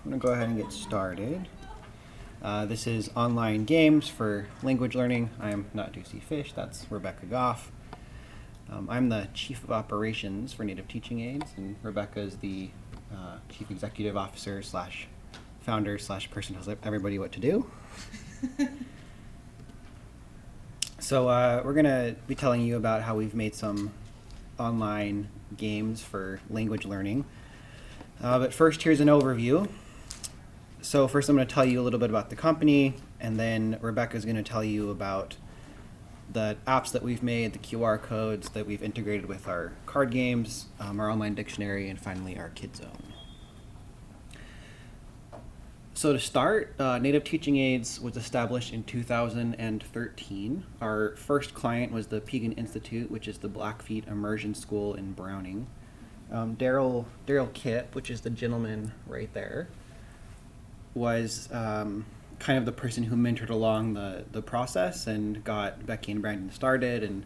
I'm going to go ahead and get started. This is online games for language learning. I'm Naatosi Fish, that's Rebecca Goff. I'm the Chief of Operations for Native Teaching Aids, and Rebecca is the Chief Executive Officer slash founder slash person who tells everybody what to do. So we're going to be telling you about how we've made some online games for language learning. But first, here's an overview. So first I'm going to tell you a little bit about the company, and then Rebecca's going to tell you about the apps that we've made, the QR codes that we've integrated with our card games, our online dictionary, and finally our Kid Zone. So to start, Native Teaching Aids was established in 2013. Our first client was the Pegan Institute, which is the Blackfeet Immersion School in Browning. Daryl Kipp, which is the gentleman right there, was kind of the person who mentored along the process and got Becky and Brandon started and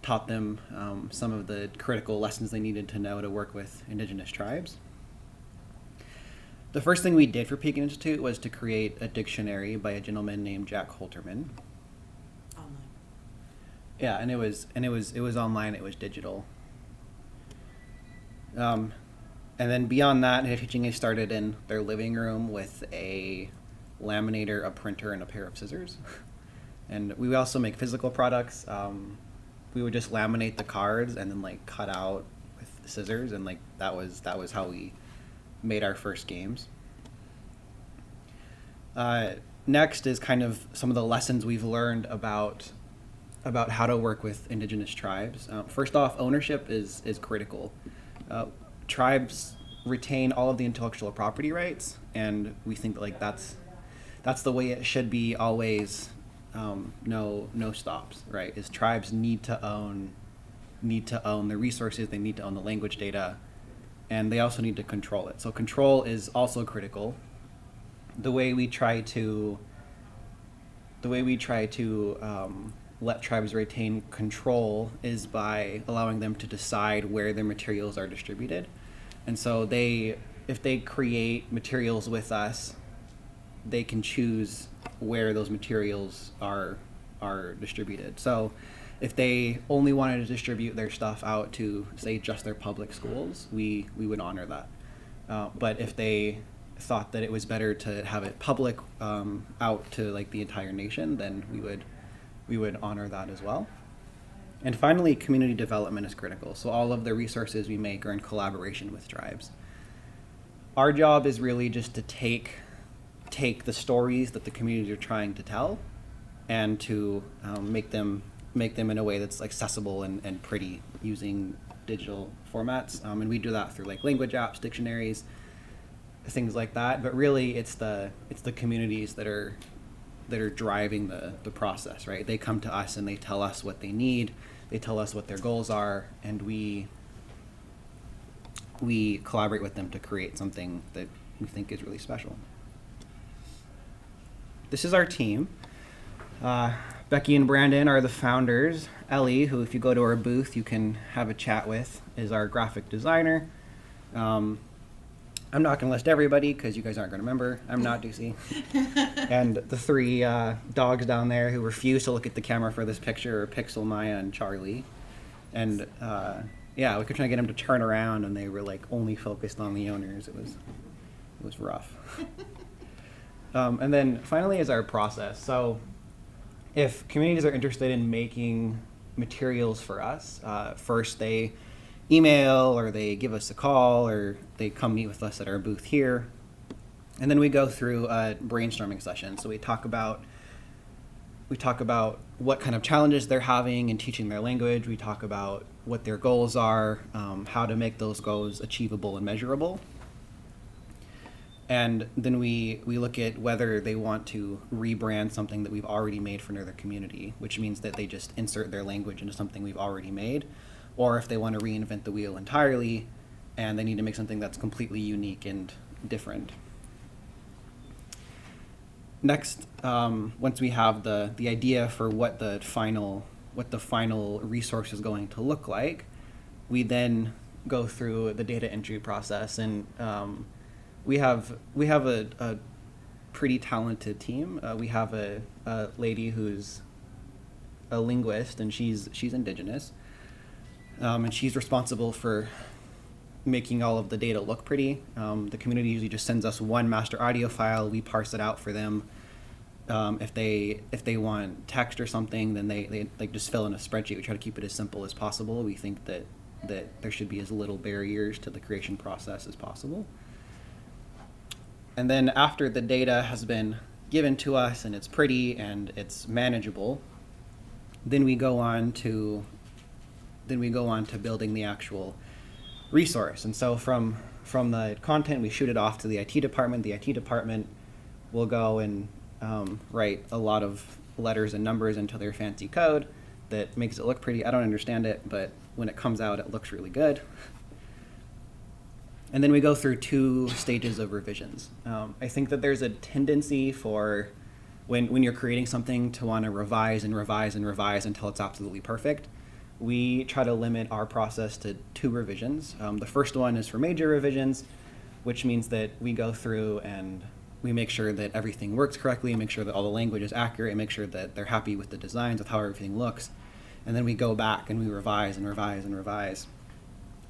taught them some of the critical lessons they needed to know to work with Indigenous tribes. The first thing we did for Pegan Institute was to create a dictionary by a gentleman named Jack Holterman. Online. Yeah, and it was online. It was digital. And then beyond that, Native Teaching Aids started in their living room with a laminator, a printer, and a pair of scissors. And we also make physical products. We would just laminate the cards and then cut out with scissors, and that was how we made our first games. Next is kind of some of the lessons we've learned about how to work with Indigenous tribes. First off, ownership is critical. Tribes retain all of the intellectual property rights, and we think that's the way it should be always. No stops, right? Is tribes need to own the resources, they need to own the language data, and they also need to control it. So control is also critical. The way we try to let tribes retain control is by allowing them to decide where their materials are distributed. And so if they create materials with us, they can choose where those materials are distributed. So if they only wanted to distribute their stuff out to, say, just their public schools, we would honor that. But if they thought that it was better to have it public out to the entire nation, then we would honor that as well. And finally, community development is critical. So all of the resources we make are in collaboration with tribes. Our job is really just to take the stories that the communities are trying to tell and to make them in a way that's accessible and pretty using digital formats. And we do that through language apps, dictionaries, things like that. But really, it's the communities that are driving the process, right? They come to us and they tell us what they need. They tell us what their goals are, and we collaborate with them to create something that we think is really special. This is our team. Becky and Brandon are the founders. Ellie, who if you go to our booth you can have a chat with, is our graphic designer. I'm not going to list everybody because you guys aren't going to remember. I'm not Ducey. And the three dogs down there who refuse to look at the camera for this picture are Pixel, Maya, and Charlie. And we kept trying to get them to turn around, and they were only focused on the owners. It was rough. And then finally is our process. So if communities are interested in making materials for us, first they email or they give us a call or they come meet with us at our booth here. And then we go through a brainstorming session. So we talk about what kind of challenges they're having in teaching their language. We talk about what their goals are, how to make those goals achievable and measurable. And then we look at whether they want to rebrand something that we've already made for another community, which means that they just insert their language into something we've already made, or if they want to reinvent the wheel entirely and they need to make something that's completely unique and different. Next, once we have the idea for what the final resource is going to look like, we then go through the data entry process, and we have a pretty talented team. We have a lady who's a linguist, and she's Indigenous, and she's responsible for making all of the data look pretty. The community usually just sends us one master audio file. We parse it out for them. If they want text or something, then they like just fill in a spreadsheet. We try to keep it as simple as possible. We think that there should be as little barriers to the creation process as possible. And then after the data has been given to us and it's pretty and it's manageable, then we go on to building the actual resource. And so from the content, we shoot it off to the IT department. The IT department will go and write a lot of letters and numbers into their fancy code that makes it look pretty. I don't understand it, but when it comes out, it looks really good. And then we go through 2 stages of revisions. I think that there's a tendency for when you're creating something to want to revise and revise and revise until it's absolutely perfect. We try to limit our process to 2 revisions. The first one is for major revisions, which means that we go through and we make sure that everything works correctly, make sure that all the language is accurate, and make sure that they're happy with the designs, with how everything looks. And then we go back and we revise and revise and revise.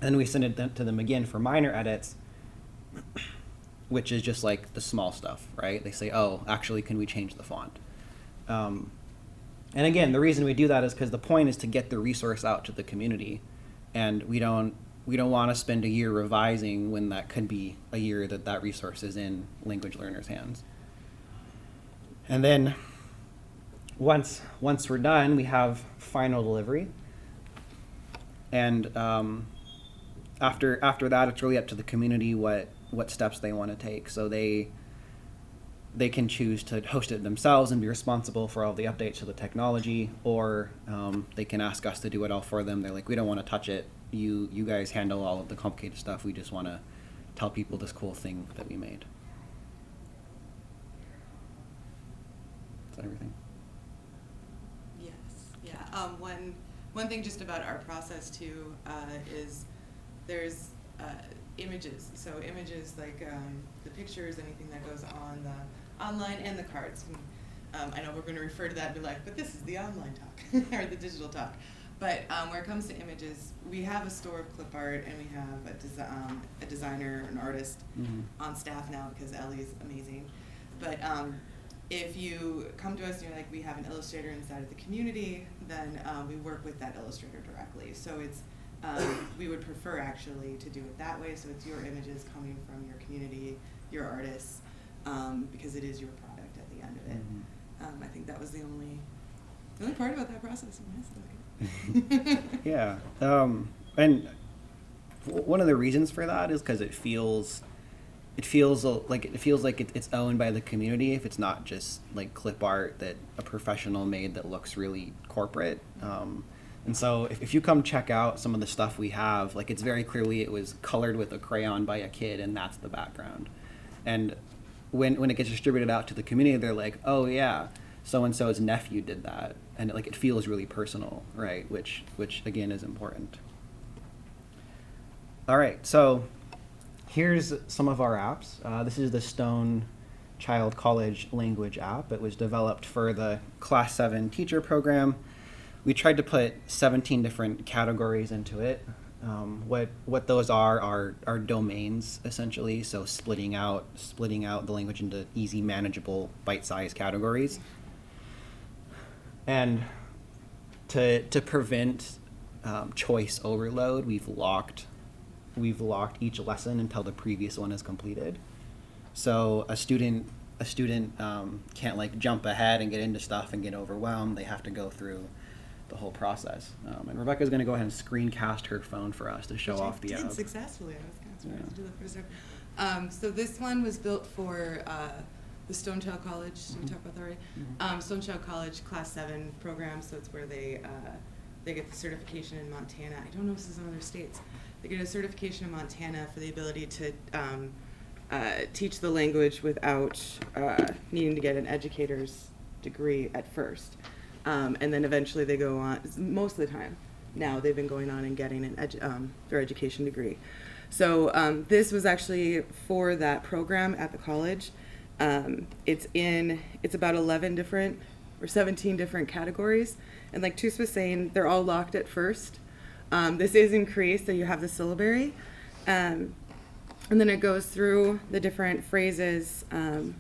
And then we send it to them again for minor edits, which is just like the small stuff, right? They say, oh, actually, can we change the font? And again, the reason we do that is because the point is to get the resource out to the community. And we don't want to spend a year revising when that could be a year that resource is in language learners' hands. And then once we're done, we have final delivery. And after that, it's really up to the community what steps they want to take. So they can choose to host it themselves and be responsible for all the updates to the technology, or they can ask us to do it all for them. They're like, we don't want to touch it. You guys handle all of the complicated stuff. We just want to tell people this cool thing that we made. Is that everything? Yes. Yeah. One thing just about our process too is there's images. So images like the pictures, anything that goes on the online, and the cards. And, I know we're going to refer to that and be like, but this is the online talk or the digital talk. But where it comes to images, we have a store of clip art, and we have a designer, an artist on staff now because Ellie is amazing. But if you come to us and you're like, we have an illustrator inside of the community, then we work with that illustrator directly. So it's we would prefer actually to do it that way. So it's your images coming from your community, your artists, because it is your product at the end of it. I think that was the only part about that process. Yeah, and one of the reasons for that is because it feels like it's owned by the community if it's not just like clip art that a professional made that looks really corporate. And so if you come check out some of the stuff we have, like it's very clearly it was colored with a crayon by a kid, and that's the background. And when it gets distributed out to the community, they're like, oh yeah, so-and-so's nephew did that. And it feels really personal, right? Which again is important. All right, so here's some of our apps. This is the Stone Child College Language app. It was developed for the Class 7 teacher program. We tried to put 17 different categories into it. What those are domains, essentially. So splitting out the language into easy, manageable, bite-sized categories. And to prevent choice overload, we've locked each lesson until the previous one is completed. So a student can't like jump ahead and get into stuff and get overwhelmed. They have to go through the whole process. And Rebecca's going to go ahead and screencast her phone for us to show off the app. Successfully. I was kind of surprised to do that first time. So this one was built for the Stone Child College. Did we talk about that already? Stone Child College Class 7 program. So it's where they get the certification in Montana. I don't know if this is in other states. They get a certification in Montana for the ability to teach the language without needing to get an educator's degree at first. And then eventually they go on, most of the time now they've been going on and getting their education degree. So this was actually for that program at the college. It's about 11 different or 17 different categories. And like Tus was saying, they're all locked at first. This is in Cree, so you have the syllabary. And then it goes through the different phrases. Oh,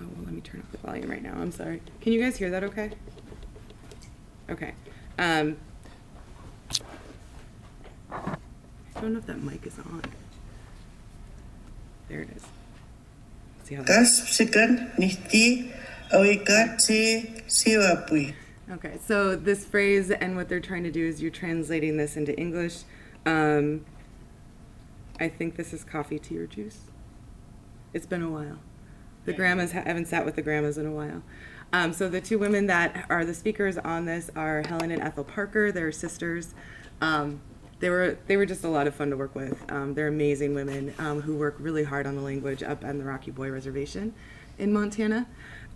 well, let me turn up the volume right now. I'm sorry. Can you guys hear that okay? Okay. I don't know if that mic is on. There it is. See how Okay, so this phrase and what they're trying to do is you're translating this into English. I think this is coffee, tea, or juice. It's been a while. The grandmas haven't sat with the grandmas in a while. So the two women that are the speakers on this are Helen and Ethel Parker. They're sisters. They were just a lot of fun to work with. They're amazing women who work really hard on the language up on the Rocky Boy Reservation in Montana.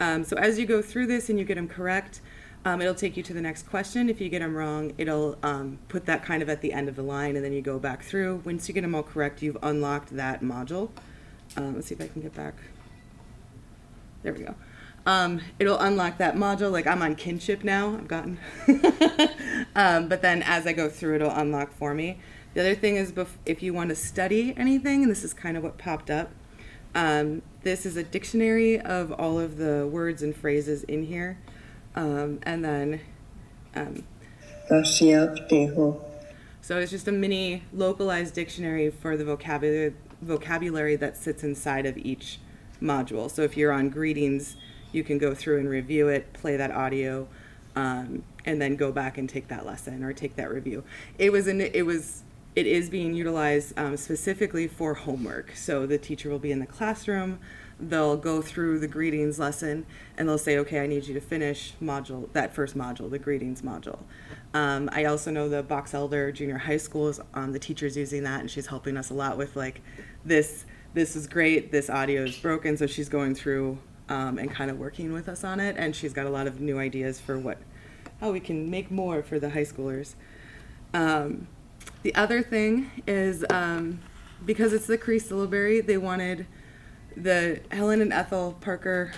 So as you go through this and you get them correct, it'll take you to the next question. If you get them wrong, it'll put that kind of at the end of the line, and then you go back through. Once you get them all correct, you've unlocked that module. Let's see if I can get back. There we go. It'll unlock that module. Like I'm on kinship now. I've gotten. But then as I go through, it'll unlock for me. The other thing is if you want to study anything, and this is kind of what popped up, this is a dictionary of all of the words and phrases in here. And then so it's just a mini localized dictionary for the vocabulary that sits inside of each module. So if you're on greetings, you can go through and review it, play that audio, and then go back and take that lesson or take that review. It is being utilized specifically for homework. So the teacher will be in the classroom, they'll go through the greetings lesson, and they'll say, okay, I need you to finish that first module, the greetings module. I also know the Box Elder Junior High School is the teacher's using that, and she's helping us a lot with like this is great, this audio is broken, so she's going through and kind of working with us on it, and she's got a lot of new ideas for how we can make more for the high schoolers. The other thing is because it's the Cree syllabary, they wanted Helen and Ethel Parker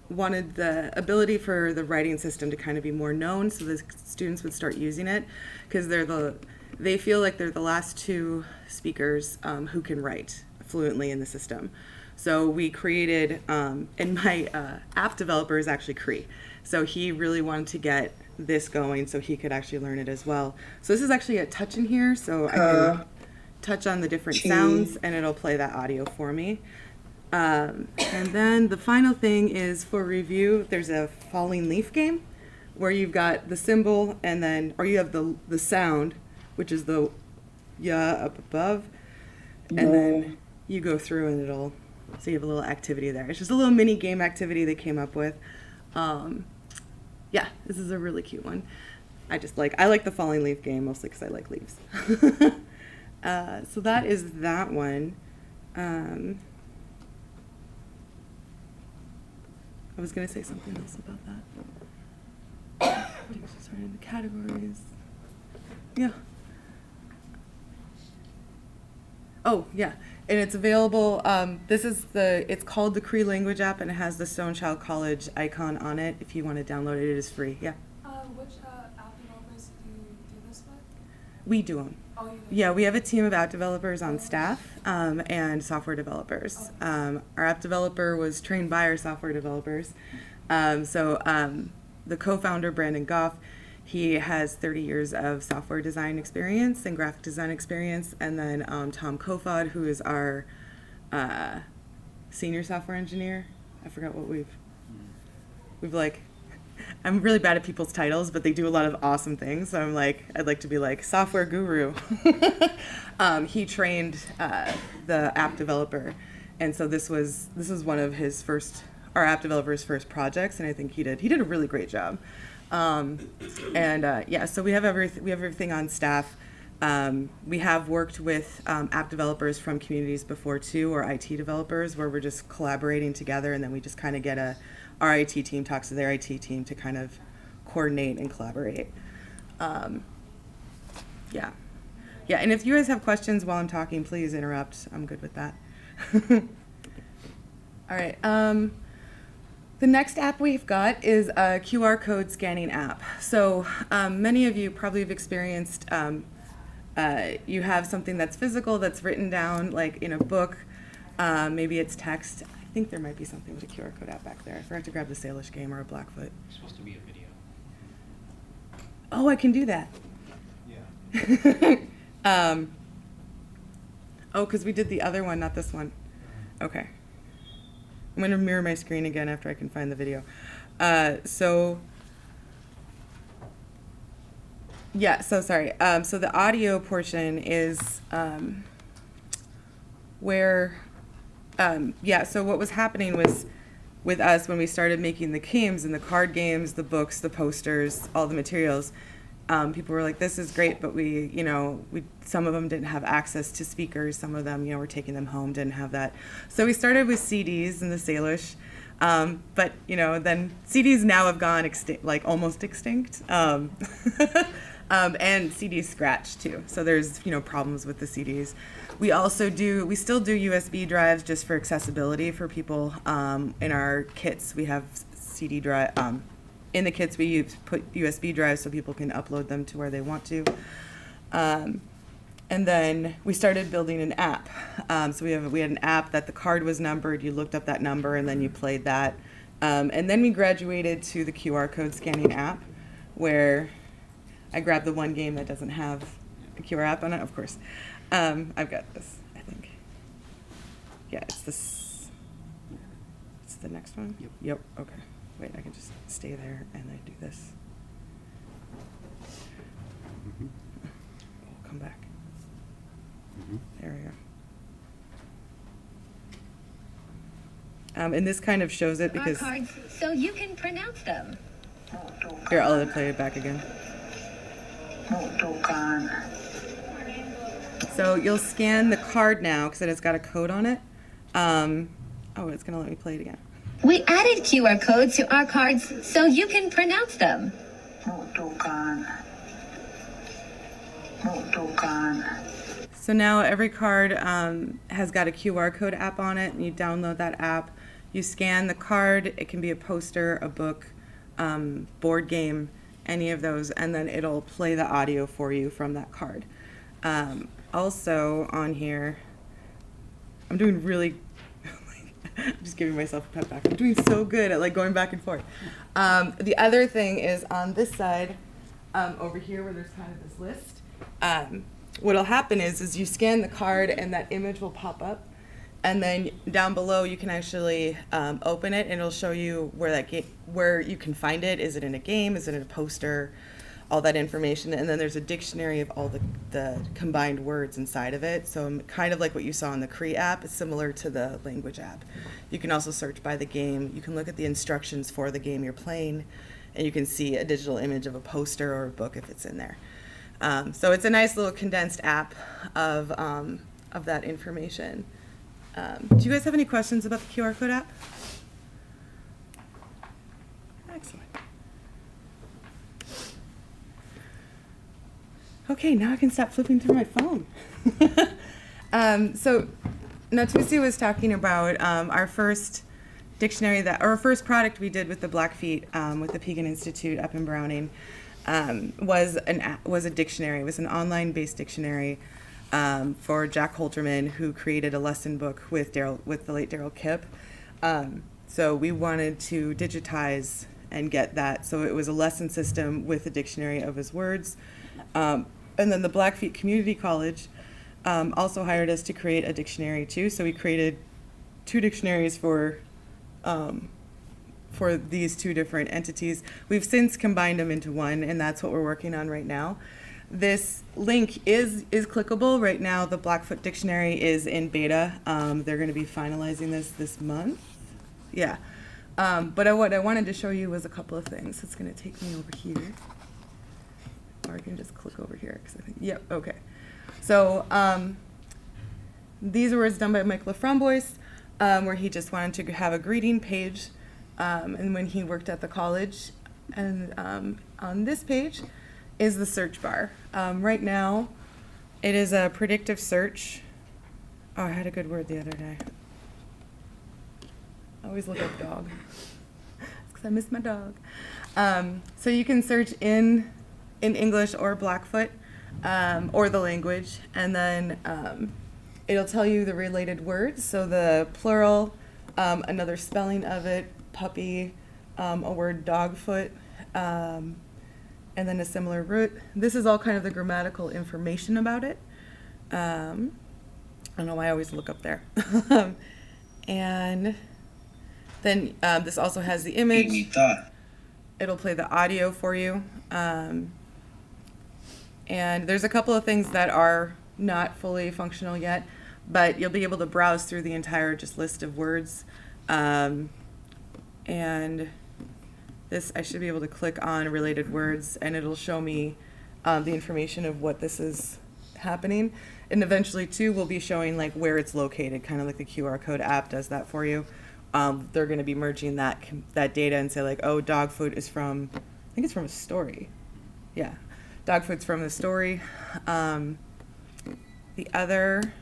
wanted the ability for the writing system to kind of be more known, so the students would start using it, because they feel like they're the last two speakers who can write fluently in the system. So we created, and my app developer is actually Cree, so he really wanted to get this going so he could actually learn it as well. So this is actually a touch in here, so I can touch on the different sounds and it'll play that audio for me. And then the final thing is for review, there's a falling leaf game where you've got the symbol and then, or you have the sound, which is the ya up above, and then you go through and so you have a little activity there. It's just a little mini game activity they came up with. Yeah, this is a really cute one. I like the falling leaf game mostly because I like leaves. So that is that one. I was going to say something else about that. Sorry, the categories. Yeah. Oh, yeah. And it's available. It's called the Cree Language App, and it has the Stone Child College icon on it. If you want to download it, it is free. Yeah. Which app developers do you do this with? We do them. Oh, you do? Yeah, we have a team of app developers on staff and software developers. Our app developer was trained by our software developers. The co-founder, Brandon Goff, he has 30 years of software design experience and graphic design experience. And then Tom Kofod, who is our senior software engineer. I forgot what we've I'm really bad at people's titles, but they do a lot of awesome things. So I'd like to be like software guru. He trained the app developer. And so this was one of our app developer's first projects. And I think he did a really great job. So we have everything on staff. We have worked with app developers from communities before too, or IT developers, where we're just collaborating together, and then we just kind of get our IT team talks to their IT team to kind of coordinate and collaborate. Yeah. Yeah, and if you guys have questions while I'm talking, please interrupt. I'm good with that. All right. The next app we've got is a QR code scanning app. So many of you probably have experienced, you have something that's physical that's written down like in a book. Maybe it's text. I think there might be something with a QR code app back there. I forgot to grab the Salish game or a Blackfoot. It's supposed to be a video. Oh, I can do that. Yeah. Oh, because we did the other one, not this one. Okay. I'm going to mirror my screen again after I can find the video. So sorry. So the audio portion is where, so what was happening was with us when we started making the games and the card games, the books, the posters, all the materials, people were like, this is great, but some of them didn't have access to speakers. Some of them, were taking them home, didn't have that. So we started with CDs and the Salish. But, then CDs now have gone almost extinct. And CDs scratch too. So there's, problems with the CDs. We still do USB drives just for accessibility for people. In our kits, we have CD drive, in the kits we put USB drives so people can upload them to where they want to. And then we started building an app. So we had an app that the card was numbered, you looked up that number and then you played that. And then we graduated to the QR code scanning app where I grabbed the one game that doesn't have a QR app on it, of course. I've got this, I think. Yeah, it's this. It's the next one? Yep, okay. Wait, I can just stay there and I do this. Mm-hmm. We'll come back. Mm-hmm. There we go. And this kind of shows it because... Our cards, so you can pronounce them. Here, I'll play it back again. So you'll scan the card now because it has got a code on it. It's going to let me play it again. We added QR codes to our cards so you can pronounce them. So now every card has got a QR code app on it, and you download that app. You scan the card. It can be a poster, a book, board game, any of those, and then it'll play the audio for you from that card. Also on here, I'm doing really... I'm just giving myself a pep back. I'm doing so good at going back and forth. The other thing is on this side, over here where there's kind of this list, what'll happen is you scan the card and that image will pop up, and then down below you can actually open it and it'll show you where you can find it. Is it in a game? Is it in a poster? All that information, and then there's a dictionary of all the combined words inside of it. So kind of like what you saw in the Cree app, it's similar to the language app. You can also search by the game. You can look at the instructions for the game you're playing, and you can see a digital image of a poster or a book if it's in there. So it's a nice little condensed app of that information. Do you guys have any questions about the QR code app? Excellent. Okay, now I can stop flipping through my phone. So Naatosi was talking about our first dictionary our first product we did with the Blackfeet with the Pekin Institute up in Browning was a dictionary. It was an online-based dictionary for Jack Holterman, who created a lesson book with the late Daryl Kipp. So we wanted to digitize and get that. So it was a lesson system with a dictionary of his words. And then the Blackfeet Community College also hired us to create a dictionary too. So we created 2 dictionaries for these 2 different entities. We've since combined them into one, and that's what we're working on right now. This link is clickable right now. The Blackfoot Dictionary is in beta. They're going to be finalizing this month. Yeah. But what I wanted to show you was a couple of things. It's going to take me over here. Or I can just click over here. Yep, okay. So these were done by Mike Laframboise, where he just wanted to have a greeting page. And when he worked at the college, and on this page is the search bar. Right now, it is a predictive search. Oh, I had a good word the other day. I always look up dog. Because I miss my dog. So you can search in English or Blackfoot, or the language, and then it'll tell you the related words. So the plural, another spelling of it, puppy, a word dogfoot, and then a similar root. This is all kind of the grammatical information about it. I don't know why I always look up there. And then this also has the image. It'll play the audio for you. And there's a couple of things that are not fully functional yet, but you'll be able to browse through the entire just list of words. And this, I should be able to click on related words, and it'll show me the information of what this is happening. And eventually, too, we'll be showing like where it's located, kind of like the QR code app does that for you. They're going to be merging that data and say like, oh, dog food is from, I think it's from a story. Yeah, dog food's from the story. The other,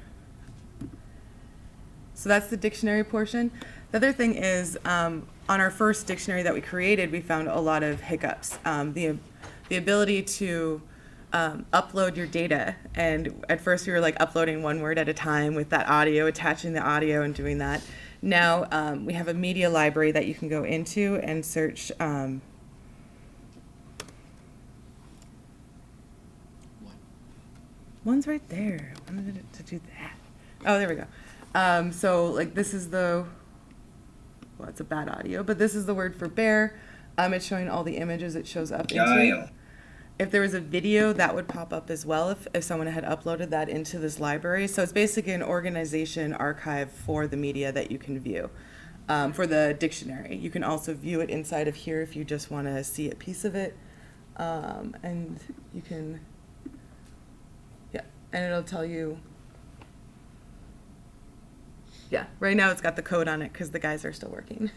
so that's the dictionary portion. The other thing is, on our first dictionary that we created, we found a lot of hiccups. The ability to upload your data, and at first we were like uploading one word at a time with that audio, attaching the audio and doing that. Now we have a media library that you can go into and search. One's right there. I wanted it to do that. Oh, there we go. So like this is the, well, it's a bad audio, but this is the word for bear. It's showing all the images it shows up into. If there was a video, that would pop up as well if someone had uploaded that into this library. So it's basically an organization archive for the media that you can view. For the dictionary, you can also view it inside of here if you just want to see a piece of it. And you can, yeah, and it'll tell you, yeah, right now it's got the code on it because the guys are still working.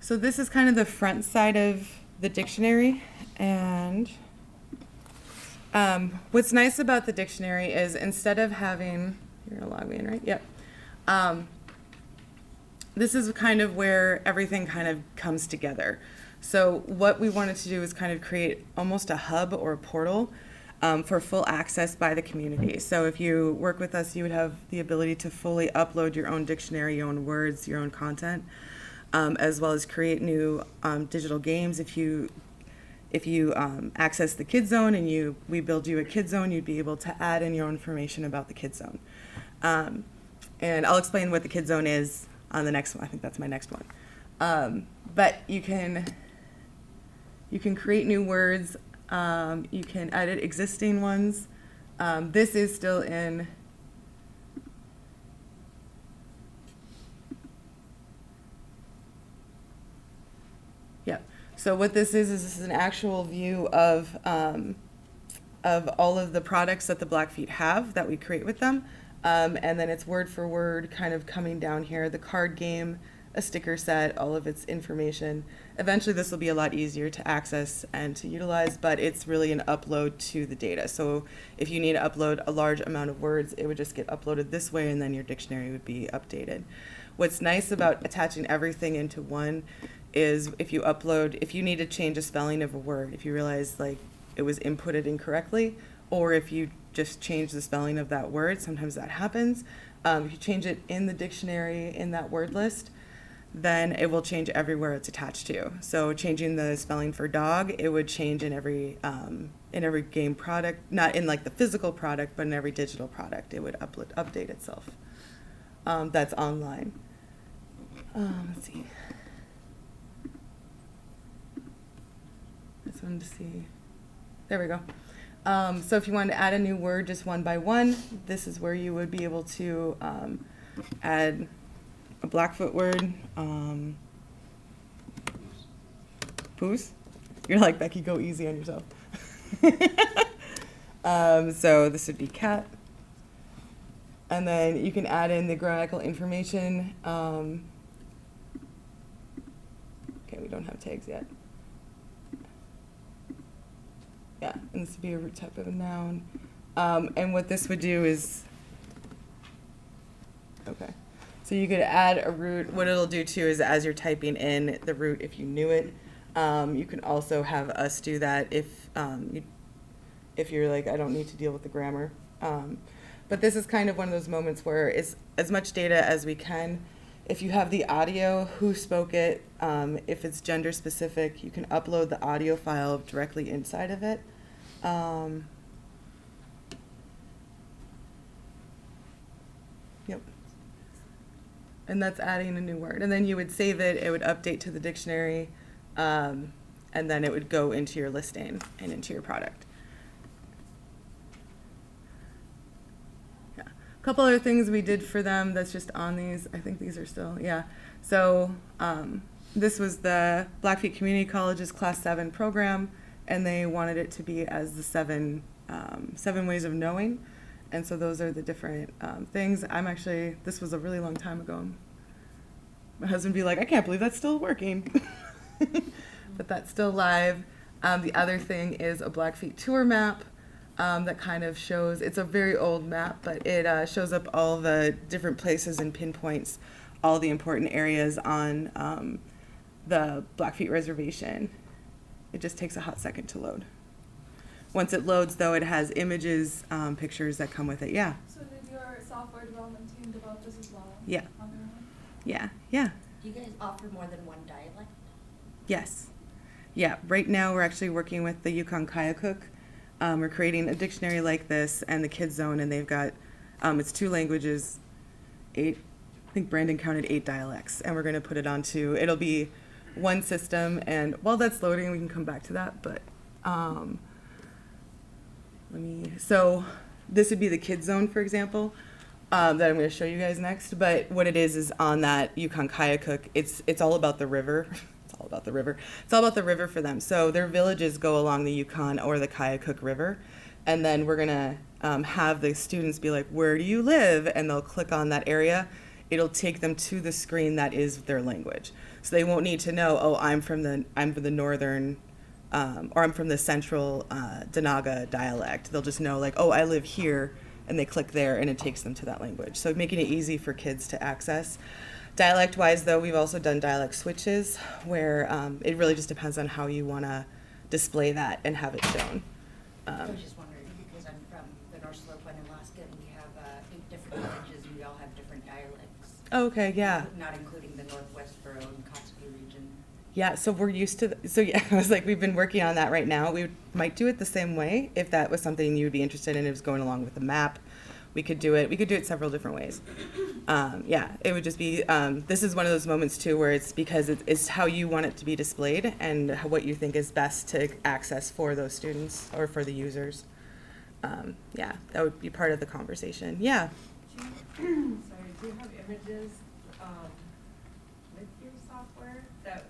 So this is kind of the front side of the dictionary, and what's nice about the dictionary is instead of having, you're gonna log me in, right? Yep. This is kind of where everything kind of comes together. So what we wanted to do is kind of create almost a hub or a portal for full access by the community. So if you work with us, you would have the ability to fully upload your own dictionary, your own words, your own content. As well as create new digital games. If you access the Kid Zone and we build you a Kid Zone, you'd be able to add in your own information about the Kid Zone. And I'll explain what the Kid Zone is on the next one. I think that's my next one. But you can create new words. You can edit existing ones. This is still in. Yeah. So what this is an actual view of all of the products that the Blackfeet have that we create with them. And then it's word for word kind of coming down here, the card game, a sticker set, all of its information. Eventually this will be a lot easier to access and to utilize, but it's really an upload to the data. So if you need to upload a large amount of words, it would just get uploaded this way and then your dictionary would be updated. What's nice about attaching everything into one is if you need to change a spelling of a word, if you realize like it was inputted incorrectly, or if you just change the spelling of that word, sometimes that happens. If you change it in the dictionary in that word list, then it will change everywhere it's attached to. So changing the spelling for dog, it would change in every game product, not in like the physical product, but in every digital product, it would update itself. That's online. Let's see. This one to see. There we go. So if you wanted to add a new word just one by one, this is where you would be able to add a Blackfoot word. Poos? You're like, Becky, go easy on yourself. So this would be cat. And then you can add in the grammatical information. Okay, we don't have tags yet. Yeah, and this would be a root type of a noun. And what this would do is, okay, so you could add a root. What it'll do too is as you're typing in the root, if you knew it, you can also have us do that if you're like, I don't need to deal with the grammar. But this is kind of one of those moments where it's as much data as we can. If you have the audio, who spoke it, if it's gender specific, you can upload the audio file directly inside of it. Yep. And that's adding a new word. And then you would save it, it would update to the dictionary, and then it would go into your listing and into your product. Yeah. A couple other things we did for them that's just on these. I think these are still, yeah. So this was the Blackfeet Community College's Class 7 program, and they wanted it to be as the seven ways of knowing. And so those are the different things. This was a really long time ago. My husband would be like, I can't believe that's still working. But that's still live. The other thing is a Blackfeet tour map that kind of shows, it's a very old map, but it shows up all the different places and pinpoints all the important areas on the Blackfeet Reservation. It just takes a hot second to load. Once it loads, though, it has images, pictures that come with it. Yeah. So did your software development team develop this as well? Yeah. On their own? Yeah. Yeah. Do you guys offer more than one dialect? Yes. Yeah. Right now, we're actually working with the Yukon Kayakuk. We're creating a dictionary like this and the Kids Zone, and they've got it's 2 languages, 8. I think Brandon counted 8 dialects, and we're going to put it onto. It'll be one system, and while that's loading, we can come back to that. But so this would be the Kids Zone, for example, that I'm going to show you guys next. But what it is on that Yukon Kayakuk, it's all about the river. It's all about the river. It's all about the river for them. So their villages go along the Yukon or the Kayakuk River, and then we're going to have the students be like, where do you live? And they'll click on that area. It'll take them to the screen that is their language. So they won't need to know, oh, I'm from the northern, or I'm from the central Danaga dialect. They'll just know, like, oh, I live here, and they click there, and it takes them to that language. So making it easy for kids to access. Dialect-wise, though, we've also done dialect switches, where it really just depends on how you want to display that and have it shown. I was just wondering, because I'm from the North Slope in Alaska, and we have 8 different villages, and we all have different dialects. Oh, okay, yeah. Not including the Northwest Borough and Kotzebue region. Yeah, so we're used to, I was like, we've been working on that right now. We might do it the same way if that was something you would be interested in. It was going along with the map. We could do it several different ways. Yeah, it would just be, this is one of those moments too where it's because it's how you want it to be displayed and what you think is best to access for those students or for the users. Yeah, that would be part of the conversation. Yeah. Do you have images with your software that,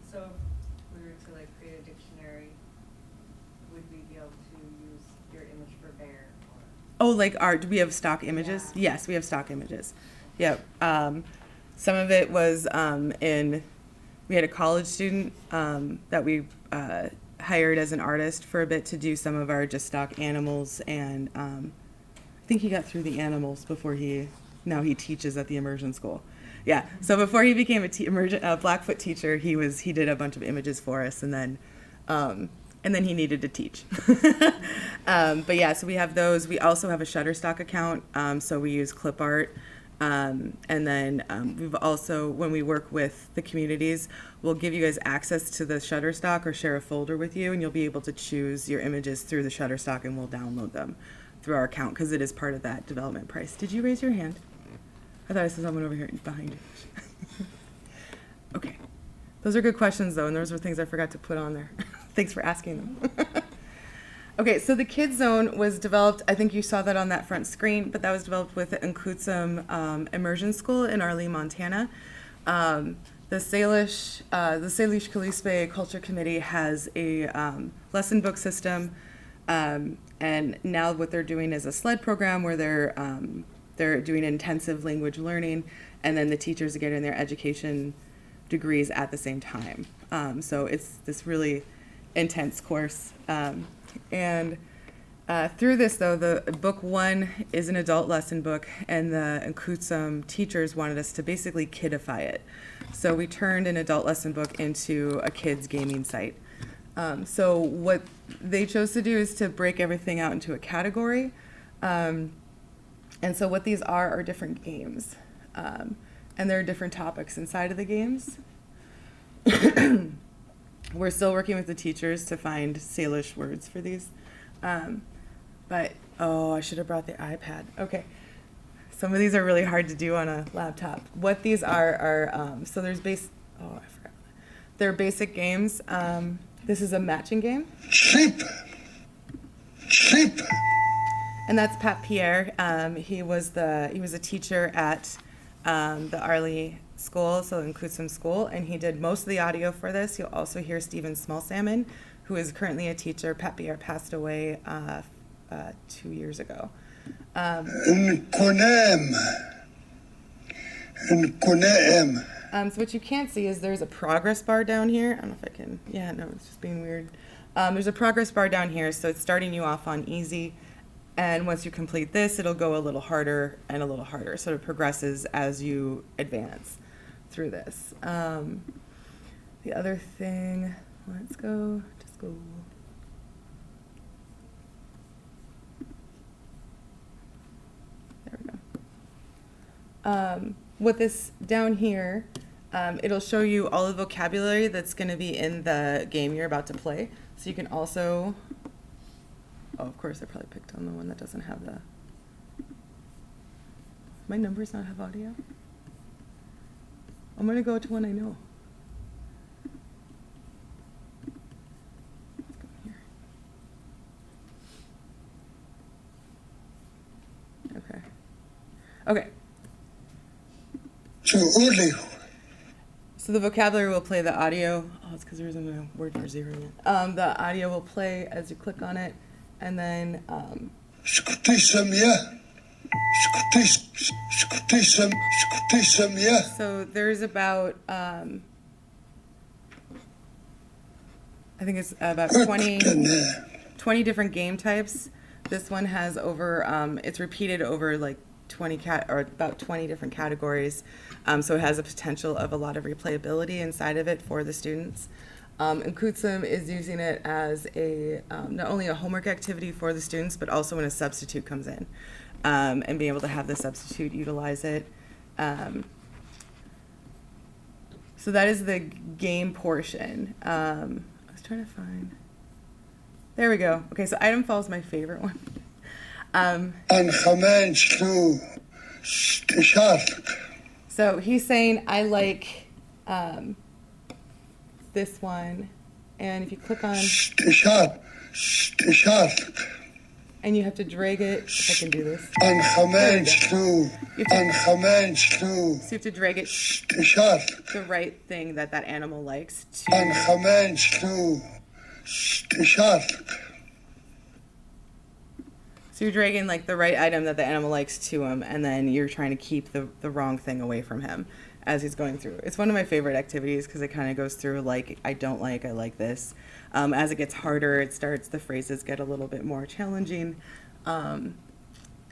so if we were to like create a dictionary, would we be able to use your image for bear? Or? Oh, like art? Do we have stock images? Yeah. Yes, we have stock images. Yep. Some of it was we had a college student that we hired as an artist for a bit to do some of our just stock animals, and I think he got through the animals before now he teaches at the immersion school. Yeah, so before he became a Blackfoot teacher, he did a bunch of images for us, and then he needed to teach. But yeah, so we have those. We also have a Shutterstock account, so we use clip art. And then we've also, when we work with the communities, we'll give you guys access to the Shutterstock or share a folder with you, and you'll be able to choose your images through the Shutterstock, and we'll download them through our account because it is part of that development price. Did you raise your hand? I thought I saw someone over here behind you. Okay. Those are good questions, though, and those were things I forgot to put on there. Thanks for asking them. Okay, so the Kids Zone was developed, I think you saw that on that front screen, but that was developed with the Nkootsum Immersion School in Arlee, Montana. The Salish Kalispé Culture Committee has a lesson book system, and now what they're doing is a sled program where they're they're doing intensive language learning, and then the teachers are getting their education degrees at the same time. So it's this really intense course. And through this, though, the book 1 is an adult lesson book, and the Nkutsum teachers wanted us to basically kidify it. So we turned an adult lesson book into a kids gaming site. So what they chose to do is to break everything out into a category. And so what these are different games. And there are different topics inside of the games. We're still working with the teachers to find Salish words for these. But, oh, I should have brought the iPad. Okay. Some of these are really hard to do on a laptop. What these are so there's I forgot. They're basic games. This is a matching game. Sleep. Sleep. And that's Pat Pierre. He was a teacher at the Arley School, so in Nkutsum School, and he did most of the audio for this. You'll also hear Stephen Smallsalmon, who is currently a teacher. Pat Pierre passed away 2 years ago. So what you can't see is there's a progress bar down here. I don't know if I can. Yeah, no, it's just being weird. There's a progress bar down here, so it's starting you off on easy. And once you complete this, it'll go a little harder and a little harder. So it progresses as you advance through this. The other thing, let's go to school. There we go. With this down here, it'll show you all the vocabulary that's going to be in the game you're about to play. So you can also, oh, of course, I probably picked on the one that doesn't have the, my numbers not have audio? I'm going to go to one I know. Let's go here. Okay. Okay. Too early. So the vocabulary will play the audio. Oh, it's because there isn't a word for zeroing it. The audio will play as you click on it, and then. So there's about. I think it's about 20 different game types. This one has over. It's repeated over like 20 or about 20 different categories. So it has a potential of a lot of replayability inside of it for the students. And Nkutsum is using it as a not only a homework activity for the students, but also when a substitute comes in, and being able to have the substitute utilize it. So that is the game portion. I was trying to find. There we go. Okay, so item fall is my favorite one. So he's saying, I like this one, and if you click on, and you have to drag it, if I can do this. So you have to drag it the right thing that animal likes to. So you're dragging like the right item that the animal likes to him, and then you're trying to keep the wrong thing away from him as he's going through. It's one of my favorite activities because it kind of goes through like, I don't like, I like this. As it gets harder, the phrases get a little bit more challenging, and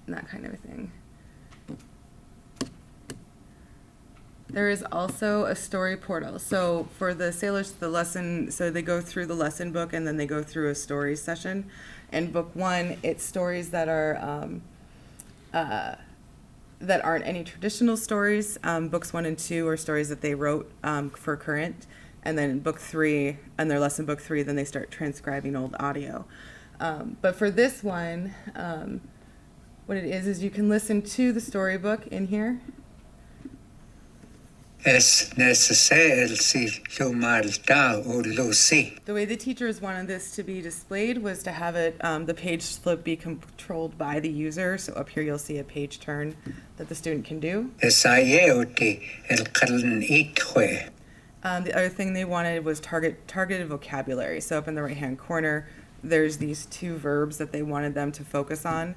that kind of a thing. There is also a story portal. So for the Salish, the lesson, so they go through the lesson book and then they go through a story session. In book 1, it's stories that are that aren't any traditional stories. Books 1 and 2 are stories that they wrote for current, and then in book 3, and their lesson book 3, then they start transcribing old audio. But for this one, what it is you can listen to the storybook in here. The way the teachers wanted this to be displayed was to have it, the page flip be controlled by the user. So up here you'll see a page turn that the student can do. The other thing they wanted was targeted vocabulary. So up in the right-hand corner, there's these 2 verbs that they wanted them to focus on.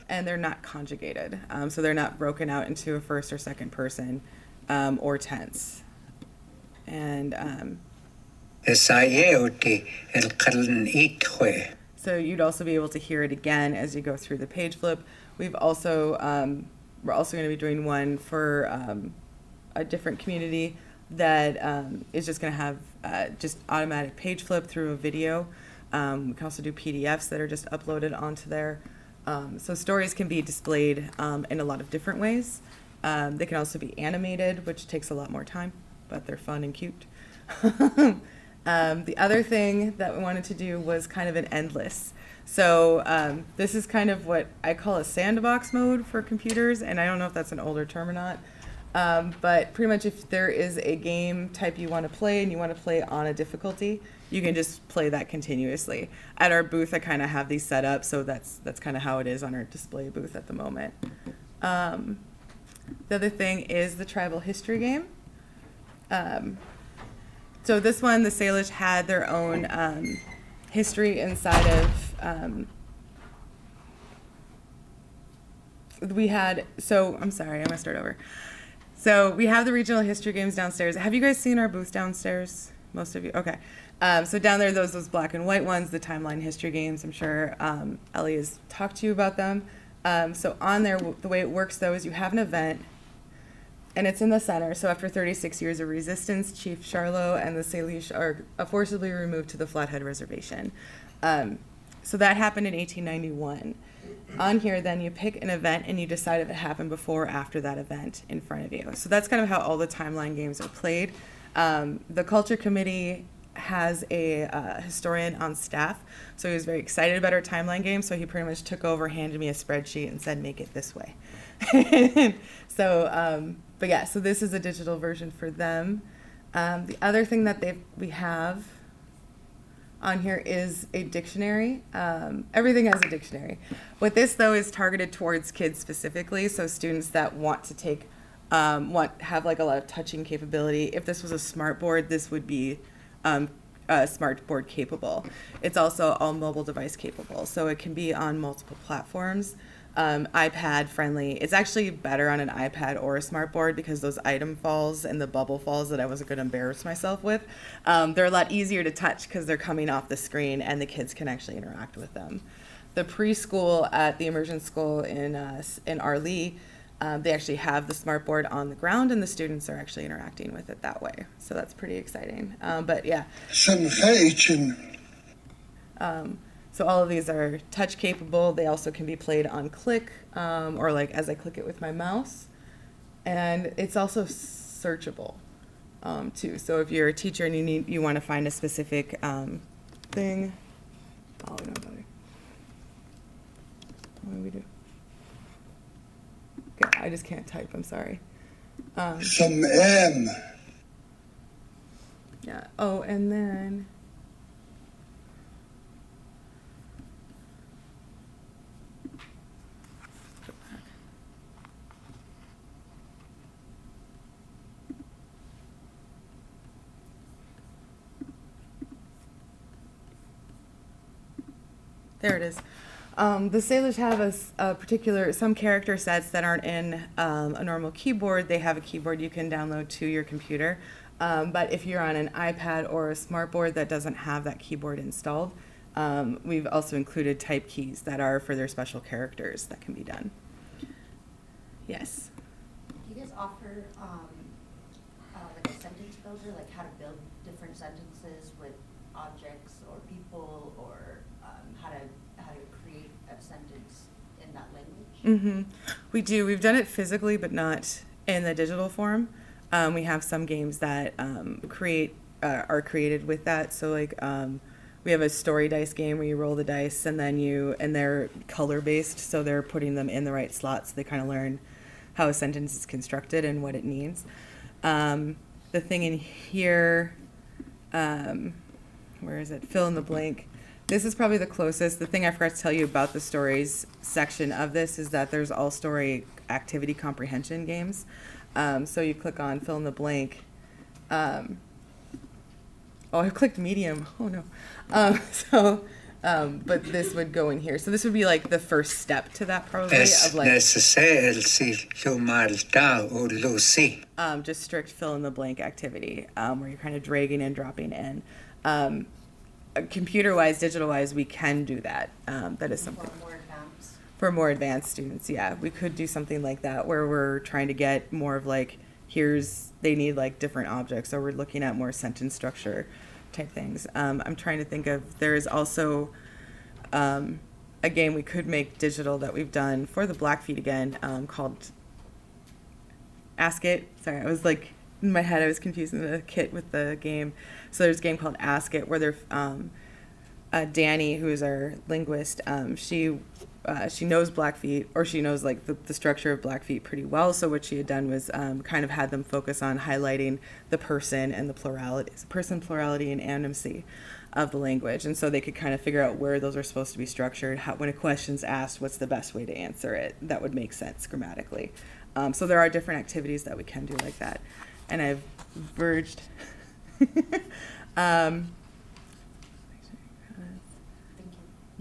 and they're not conjugated. So they're not broken out into a first or second person or tense. And so you'd also be able to hear it again as you go through the page flip. We're also going to be doing one for a different community that is just going to have just automatic page flip through a video. We can also do PDFs that are just uploaded onto there. So stories can be displayed in a lot of different ways. They can also be animated, which takes a lot more time, but they're fun and cute. The other thing that we wanted to do was kind of an endless. So this is kind of what I call a sandbox mode for computers, and I don't know if that's an older term or not. But pretty much if there is a game type you want to play and you want to play on a difficulty, you can just play that continuously. At our booth, I kind of have these set up, so that's kind of how it is on our display booth at the moment. The other thing is the tribal history game. So this one, the Salish had their own history inside of, I'm sorry, I'm gonna start over. So we have the regional history games downstairs. Have you guys seen our booth downstairs? Most of you, okay. So down there, those black and white ones, the timeline history games. I'm sure Ellie has talked to you about them. So on there, the way it works though is you have an event, and it's in the center. So after 36 years of resistance, Chief Charlot and the Salish are forcibly removed to the Flathead Reservation. So that happened in 1891. On here, then you pick an event and you decide if it happened before or after that event in front of you. So that's kind of how all the timeline games are played. The Culture Committee has a historian on staff, so he was very excited about our timeline game, so he pretty much took over, handed me a spreadsheet, and said, make it this way. So, but yeah, so this is a digital version for them. The other thing that we have on here is a dictionary. Everything has a dictionary. What this, though, is targeted towards kids specifically, so students that want to take, have like a lot of touching capability. If this was a smart board, this would be smart board capable. It's also all mobile device capable, so it can be on multiple platforms. iPad friendly. It's actually better on an iPad or a smart board because those item falls and the bubble falls that I wasn't going to embarrass myself with, they're a lot easier to touch because they're coming off the screen and the kids can actually interact with them. The preschool at the immersion school in Arlee, they actually have the smart board on the ground and the students are actually interacting with it that way. So that's pretty exciting. But yeah. So all of these are touch capable. They also can be played on click or like as I click it with my mouse. And it's also searchable too. So if you're a teacher and you want to find a specific thing, oh, no, buddy. What do we do? Okay, I just can't type. I'm sorry. Some M. Yeah. Oh, and then. There it is. The Salish have some character sets that aren't in a normal keyboard. They have a keyboard you can download to your computer. But if you're on an iPad or a smart board that doesn't have that keyboard installed, we've also included type keys that are for their special characters that can be done. Yes? Do you guys offer like a sentence builder, like how to build different sentences with objects or people, or how to create a sentence in that language? Mm-hmm. We do. We've done it physically, but not in the digital form. We have some games that are created with that. So like we have a story dice game where you roll the dice and they're color based, so they're putting them in the right slots. So they kind of learn how a sentence is constructed and what it means. The thing in here, where is it? Fill in the blank. This is probably the closest. The thing I forgot to tell you about the stories section of this is that there's all story activity comprehension games. So you click on fill in the blank. Oh, I clicked medium. Oh no. But this would go in here. So this would be like the first step to that probably of like just strict fill in the blank activity where you're kind of dragging and dropping in. Computer wise, digital wise, we can do that. That is something. For more advanced students, yeah, we could do something like that where we're trying to get more of like, they need like different objects, or we're looking at more sentence structure type things. I'm trying to think of, there is also a game we could make digital that we've done for the Blackfeet again, called Ask It. Sorry, I was like, in my head I was confusing the kit with the game. So there's a game called Ask It where they're, Danny, who is our linguist, she knows Blackfeet, or she knows like the structure of Blackfeet pretty well. So what she had done was kind of had them focus on highlighting the person and the plurality, and anonymity of the language. And so they could kind of figure out where those are supposed to be structured. When a question's asked, what's the best way to answer it that would make sense grammatically. So there are different activities that we can do like that. And I've verged.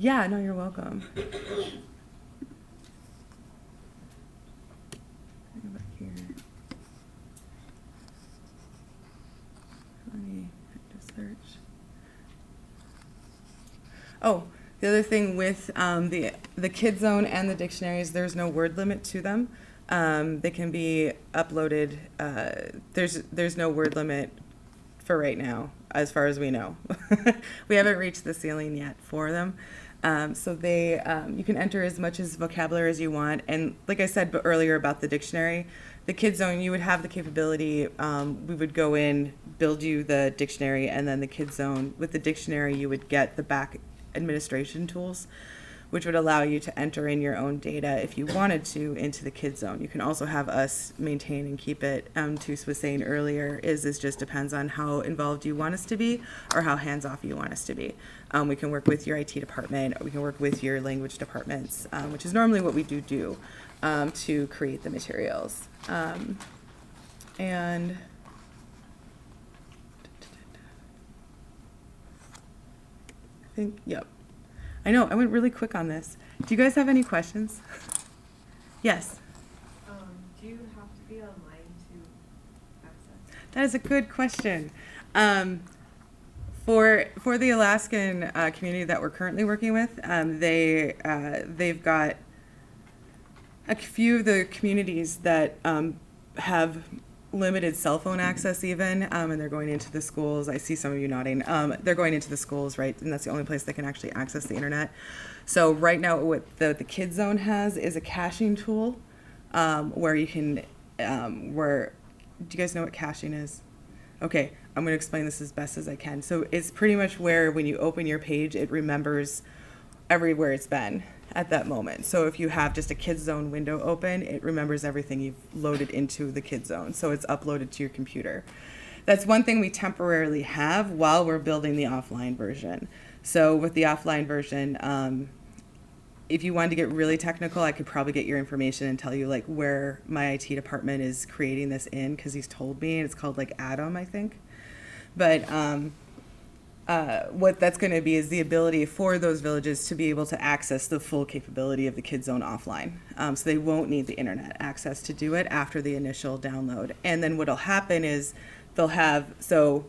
Yeah, no, you're welcome. Go back here. Let me just search. Oh, the other thing with the Kid Zone and the dictionaries, there's no word limit to them. They can be uploaded. There's no word limit for right now, as far as we know. We haven't reached the ceiling yet for them. So you can enter as much as vocabulary as you want. And like I said earlier about the dictionary, the Kid Zone, you would have the capability, we would go in, build you the dictionary, and then the Kid Zone, with the dictionary, you would get the back administration tools, which would allow you to enter in your own data if you wanted to into the Kid Zone. You can also have us maintain and keep it. Tus was saying earlier, this just depends on how involved you want us to be or how hands-off you want us to be. We can work with your IT department, or we can work with your language departments, which is normally what we do to create the materials. And I think, yep. I know, I went really quick on this. Do you guys have any questions? Yes? Do you have to be online to access? That is a good question. For the Alaskan community that we're currently working with, they've got a few of the communities that have limited cell phone access even, and they're going into the schools. I see some of you nodding. They're going into the schools, right? And that's the only place they can actually access the internet. So right now what the Kid Zone has is a caching tool where you can, do you guys know what caching is? Okay, I'm going to explain this as best as I can. So it's pretty much where when you open your page, it remembers everywhere it's been at that moment. So if you have just a Kid Zone window open, it remembers everything you've loaded into the Kid Zone. So it's uploaded to your computer. That's one thing we temporarily have while we're building the offline version. So with the offline version, if you wanted to get really technical, I could probably get your information and tell you like where my IT department is creating this in, because he's told me, and it's called like Atom, I think. But what that's going to be is the ability for those villages to be able to access the full capability of the Kid Zone offline. So they won't need the internet access to do it after the initial download. And then what'll happen is so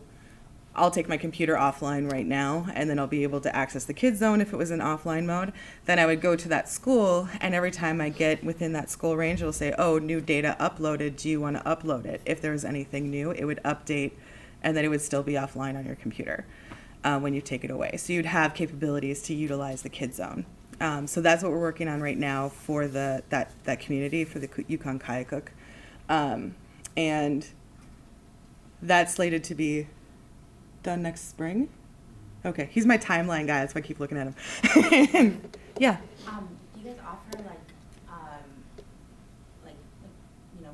I'll take my computer offline right now, and then I'll be able to access the Kid Zone if it was in offline mode. Then I would go to that school, and every time I get within that school range, it'll say, oh, new data uploaded, do you want to upload it? If there was anything new, it would update, and then it would still be offline on your computer when you take it away. So you'd have capabilities to utilize the Kid Zone. So that's what we're working on right now for that community, for the Yukon Kayakuk. And that's slated to be done next spring. Okay, he's my timeline guy, that's why I keep looking at him. Yeah. Do you guys offer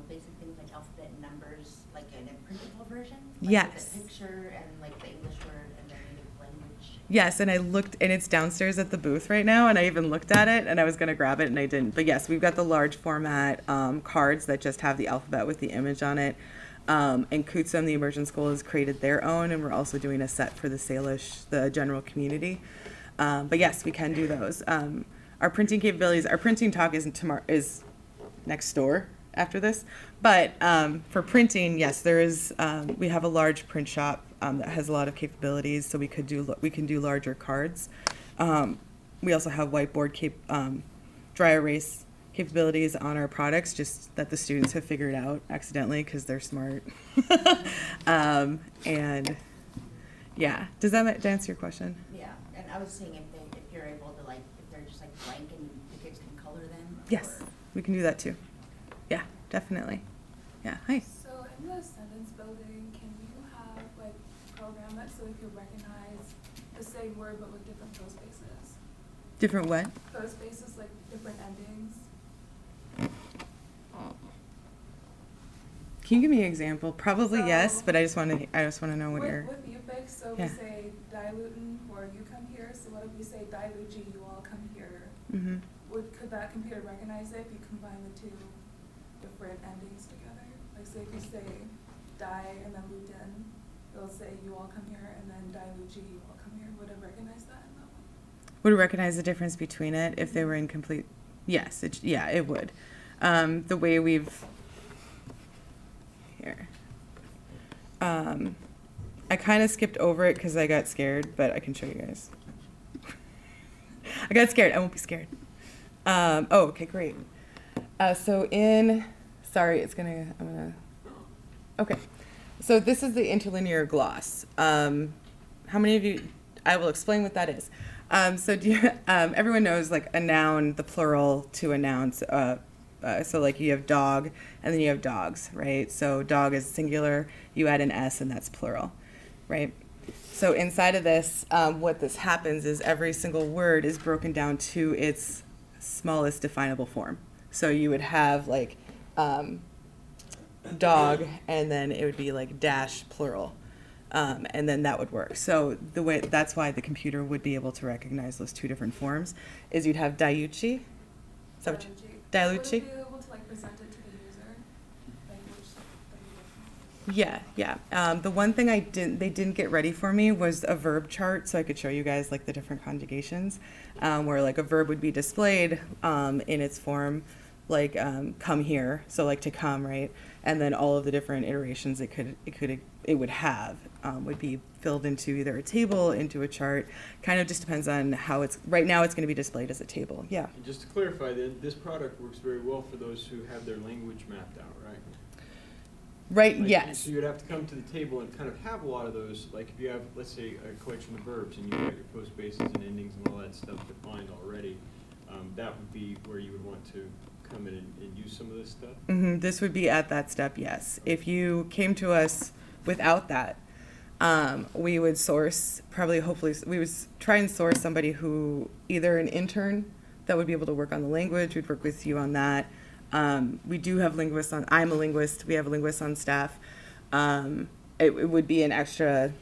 basic things like alphabet and numbers, like in a printable version? Like Yes. with the picture and like the English word and the native language? Yes, and I looked, and it's downstairs at the booth right now, and I even looked at it, and I was going to grab it, and I didn't. But yes, we've got the large format cards that just have the alphabet with the image on it. And Kutsum, the immersion school, has created their own, and we're also doing a set for the Salish, the general community. But yes, we can do those. Our printing capabilities, our printing talk is next door after this. But for printing, yes, there is. We have a large print shop that has a lot of capabilities, so we can do larger cards. We also have whiteboard dry erase capabilities on our products, just that the students have figured out accidentally because they're smart. And yeah, does that answer your question? Yeah, and I was seeing if you're able to, like, if they're just like blank and the kids can color them. Yes, we can do that too. Yeah, definitely. Yeah, hi. So in the sentence building, can you have like program it so it could recognize the same word but with different throw spaces? Different what? Throw spaces, like different endings. Can you give me an example? Probably So- yes, but I just want to know what with, you're. with UFIC, so Yeah. we say dilutin or you come here. So what if we say dilugi, you all come here? Mm-hmm. Could that computer recognize it if you combine the two different endings together? Like say if you say di and then lutin, it'll say you all come here, and then dilugi, you all come here. Would it recognize that in that one? Would it recognize the difference between it if they were incomplete? Yes, it would. The way we've here. I kind of skipped over it because I got scared, but I can show you guys. I got scared. I won't be scared. Okay, great. Okay. So this is the interlinear gloss. How many of you, I will explain what that is. Everyone knows like a noun, the plural to a noun. So like you have dog and then you have dogs, right? So dog is singular, you add an S and that's plural, right? So inside of this, what this happens is every single word is broken down to its smallest definable form. So you would have like dog and then it would be like dash plural. And then that would work. So that's why the computer would be able to recognize those two different forms is you'd have diluci. Is that what you, diluci? Would it be able to like present it to the user? Like which Yeah. The one thing they didn't get ready for me was a verb chart, so I could show you guys like the different conjugations, where like a verb would be displayed in its form, like come here, so like to come, right? And then all of the different iterations it would have would be filled into either a table, into a chart. Kind of just depends on how right now it's going to be displayed as a table. Yeah. And just to clarify, this product works very well for those who have their language mapped out, right? Right, Like, yes. So you'd have to come to the table and kind of have a lot of those, like if you have, let's say, a collection of verbs and you've got your postbases and endings and all that stuff defined already, that would be where you would want to come in and use some of this stuff? Mm-hmm. This would be at that step, yes. If you came to us without that, we would we would try and source somebody who, either an intern that would be able to work on the language, we'd work with you on that. We do have linguists I'm a linguist, we have a linguist on staff. It would be an extra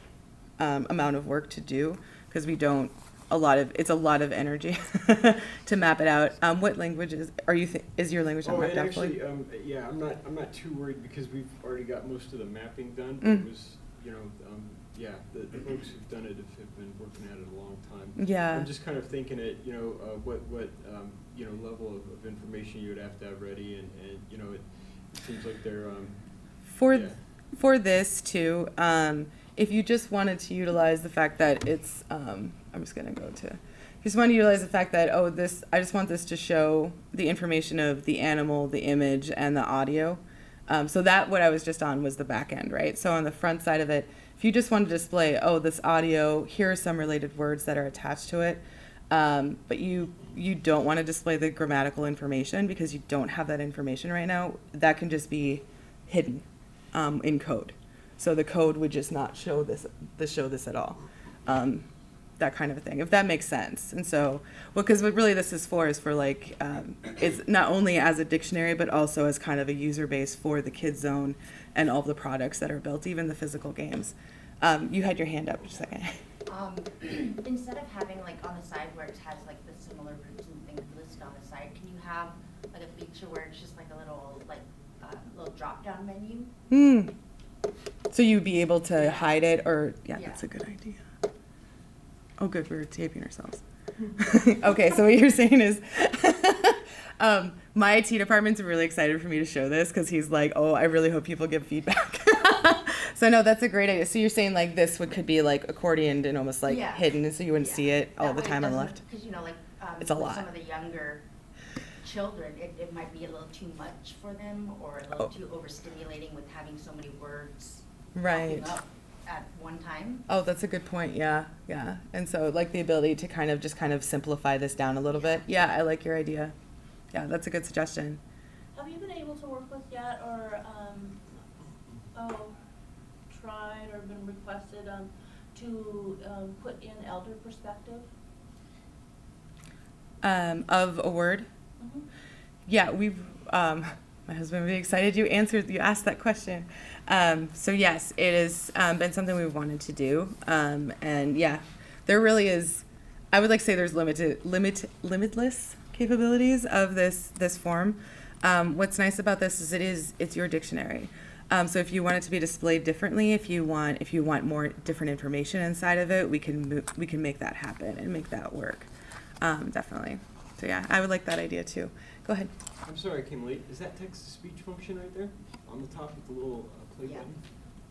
amount of work to do because it's a lot of energy to map it out. What language is your language not mapped out fully? Yeah, I'm not too worried because we've already got most of the mapping done. Mm. It was, the folks who've done it have been working at it a long time. Yeah. I'm just kind of thinking it, what level of information you would have to have ready, and it seems like they're For this too, if you just wanted to utilize the fact that it's, I'm just gonna go to, just want to utilize the fact that, I just want this to show the information of the animal, the image, and the audio. So that what I was just on was the back end, right? So on the front side of it, if you just want to display, this audio, here are some related words that are attached to it, but you don't want to display the grammatical information because you don't have that information right now, that can just be hidden in code. So the code would just not show this at all. That kind of a thing, if that makes sense. And so, because what really this is for like, it's not only as a dictionary, but also as kind of a user base for the Kids Zone and all the products that are built, even the physical games. You had your hand up, just a second. Instead of having like on the side where it has like the similar groups and things listed on the side, can you have like a feature where it's just like a little drop down menu? So you'd be able to hide it, or yeah, that's a good idea. Oh, good. We're taping ourselves. Okay, so what you're saying is, my IT department's really excited for me to show this because he's like, oh, I really hope people give feedback. So no, that's a great idea. So you're saying like this could be like accordioned and almost like Yeah. hidden, and so you wouldn't Yeah. see it all That the way it time on the doesn't- left. Cause you know, like, It's a with lot. some of the younger children, it might be a little too much for them, or a little Oh. too overstimulating with having so many words Right. popping up at one time. Oh, that's a good point. Yeah, yeah. And so like the ability to kind of simplify this down a little bit. Yeah, I like your idea. Yeah, that's a good suggestion. Have you been able to work with yet, or, tried or been requested, to, put in elder perspective? Of a word? Mhm. Yeah, we've, my husband would be excited you asked that question. So yes, it has been something we've wanted to do. And yeah, there really is, I would like to say there's limitless capabilities of this form. What's nice about this is it's your dictionary. So if you want it to be displayed differently, if you want more different information inside of it, we can make that happen and make that work. Definitely. So yeah, I would like that idea too. Go ahead. I'm sorry I came late. Is that text-to-speech function right there on the top with the little play Yeah. button?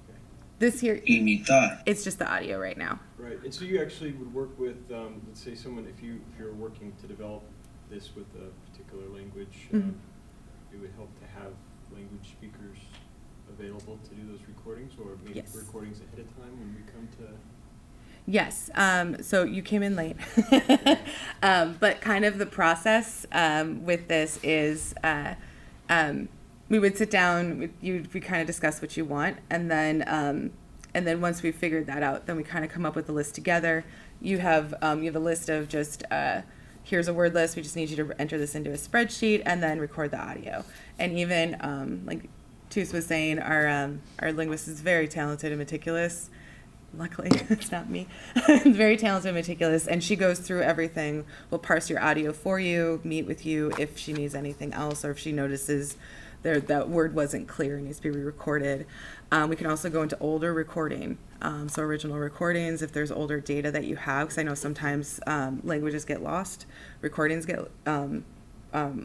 Okay. This here, Imitar. it's just the audio right now. Right, and so you actually would work with, let's say someone, if you're working to develop this with a particular language, Mhm. it would help to have language speakers available to do those recordings, or maybe Yes. recordings ahead of time when we come to. Yes. So you came in late, but kind of the process with this is we would sit down. We kind of discuss what you want, and then once we figured that out, then we kind of come up with a list together. You have a list of just here's a word list. We just need you to enter this into a spreadsheet and then record the audio. And even like Tus was saying, our linguist is very talented and meticulous. Luckily, it's not me. Very talented and meticulous, and she goes through everything. Will parse your audio for you, meet with you if she needs anything else, or if she notices that word wasn't clear and needs to be re-recorded. We can also go into older recording, so original recordings. If there's older data that you have, because I know sometimes languages get lost, recordings get.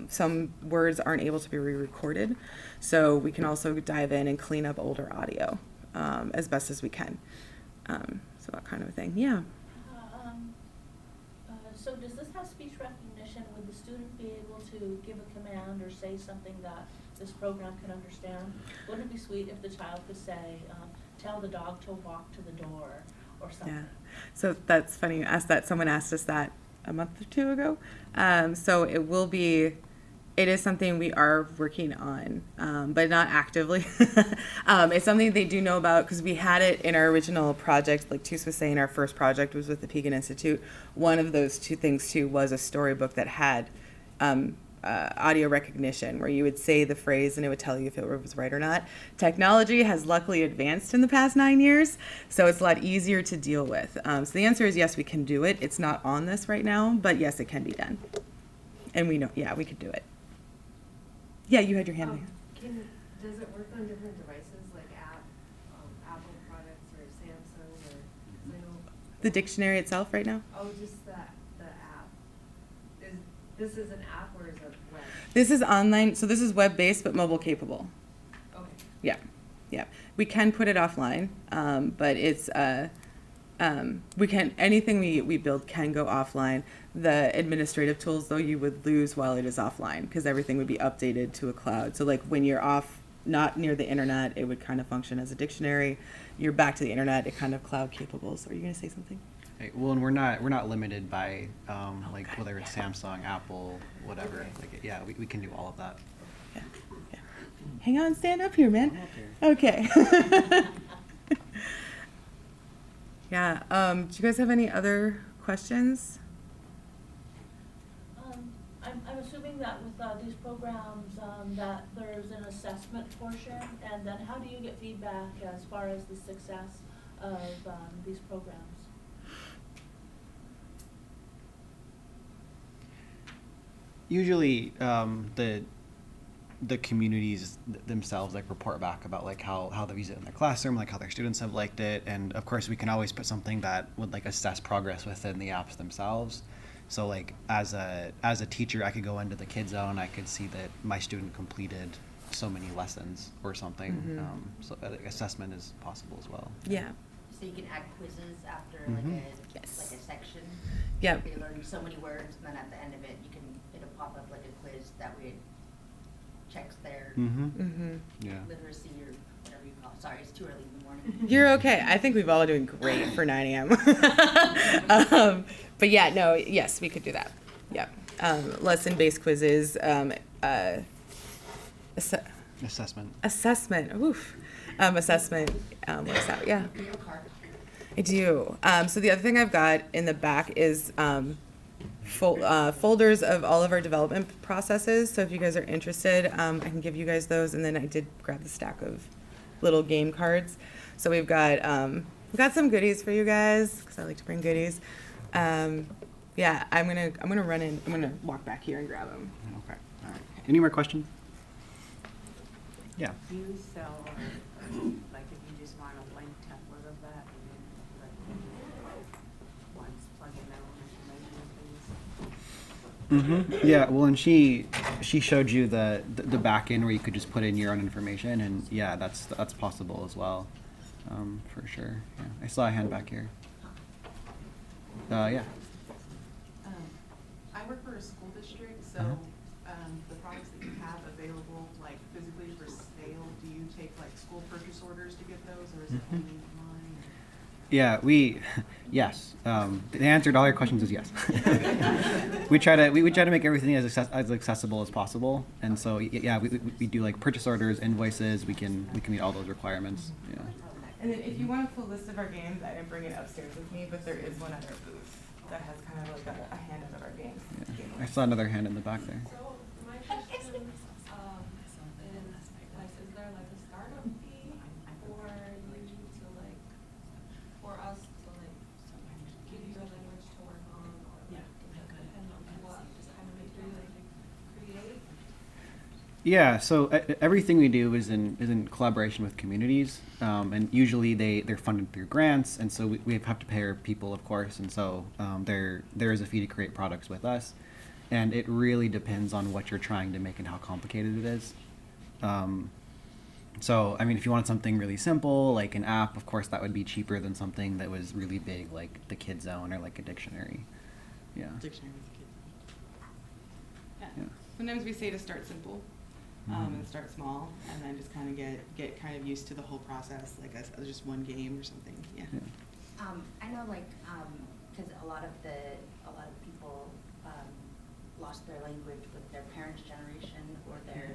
Some words aren't able to be re-recorded, so we can also dive in and clean up older audio as best as we can. So that kind of a thing, yeah. So does this have speech recognition? Would the student be able to give a command or say something that this program can understand? Wouldn't it be sweet if the child could say, tell the dog to walk to the door, or something? Yeah. So that's funny you asked that. Someone asked us that a month or two ago. So it is something we are working on, but not actively. It's something they do know about because we had it in our original project. Like Tus was saying, our first project was with the Pegan Institute. One of those two things too was a storybook that had audio recognition, where you would say the phrase and it would tell you if it was right or not. Technology has luckily advanced in the past 9 years, so it's a lot easier to deal with. So the answer is yes, we can do it. It's not on this right now, but yes, it can be done. And we know, yeah, we could do it. Yeah, you had your hand raised. Does it work on different devices, like Apple products or Samsung, or, 'cause I know. The dictionary itself right now? Oh, just the app. This is an app or is it web? This is online, so this is web-based but mobile capable. Okay. Yeah, yeah. We can put it offline, but it's anything we build can go offline. The administrative tools, though, you would lose while it is offline because everything would be updated to a cloud. So like when you're off, not near the internet, it would kind of function as a dictionary. You're back to the internet, it kind of cloud capable. So are you going to say something? Okay, well, and we're not limited by like whether it's Samsung, Apple, whatever. Okay. Like yeah, we can do all of that. Yeah, yeah. Hang on, stand up here, man. I'm up here. Okay. Yeah. Do you guys have any other questions? I'm assuming that with these programs, that there's an assessment portion, and then how do you get feedback as far as the success of these programs? Usually, the communities themselves like report back about like how they've used it in their classroom, like how their students have liked it, and of course we can always put something that would like assess progress within the apps themselves. So like as a teacher, I could go into the Kid Zone, I could see that my student completed so many lessons or something. So assessment is possible as well. Yeah. So you can add quizzes after Yes. like a section. Yep. They learn so many words, and then at the end of it, it'll pop up like a quiz that way it checks their Yeah. literacy or whatever you call it. Sorry, it's too early in the morning. You're okay. I think we've all doing great for 9 a.m. But yeah, no, yes, we could do that. Yep. Lesson-based quizzes, Assessment. assessment. Oof. Assessment. What's that? Yeah. Do you have a card? I do. So the other thing I've got in the back is folders of all of our development processes. So if you guys are interested, I can give you guys those. And then I did grab the stack of little game cards. So we've got some goodies for you guys because I like to bring goodies. Yeah, I'm gonna run in. I'm gonna walk back here and grab them. Okay. All right. Any more questions? Yeah. Do you sell, like if you just want a blank template of that, and then like once plug in their own information, please? Yeah. Well, and she showed you the back end where you could just put in your own information, and yeah, that's possible as well, for sure. Yeah. I saw a hand back here. Yeah. I work for a school district, so the products that you have available, like physically for sale, do you take like school purchase orders to get those, or is it only online? Yeah, yes. The answer to all your questions is yes. we try to make everything as accessible as possible, and so yeah, we do like purchase orders, invoices. We can meet all those requirements. Yeah. And then if you want a full list of our games, I didn't bring it upstairs with me, but there is one at our booth that has kind of like a handout of our games. Yeah. I saw another hand in the back there. So my question, is like, is there like a startup fee for you to like, for us to like give you a language to work on, or like, does it depend on what kind of material you create? Yeah, so everything we do is in collaboration with communities, and usually they're funded through grants, and so we have to pay our people, of course, and so there is a fee to create products with us, and it really depends on what you're trying to make and how complicated it is. So I mean, if you want something really simple, like an app, of course that would be cheaper than something that was really big, like the Kid Zone or like a dictionary. Yeah. Dictionary with the kids. Yeah. Sometimes we say to start simple. And start small, and then just kind of get kind of used to the whole process, like just one game or something. Yeah. I know, like, because a lot of people lost their language with their parents' generation or their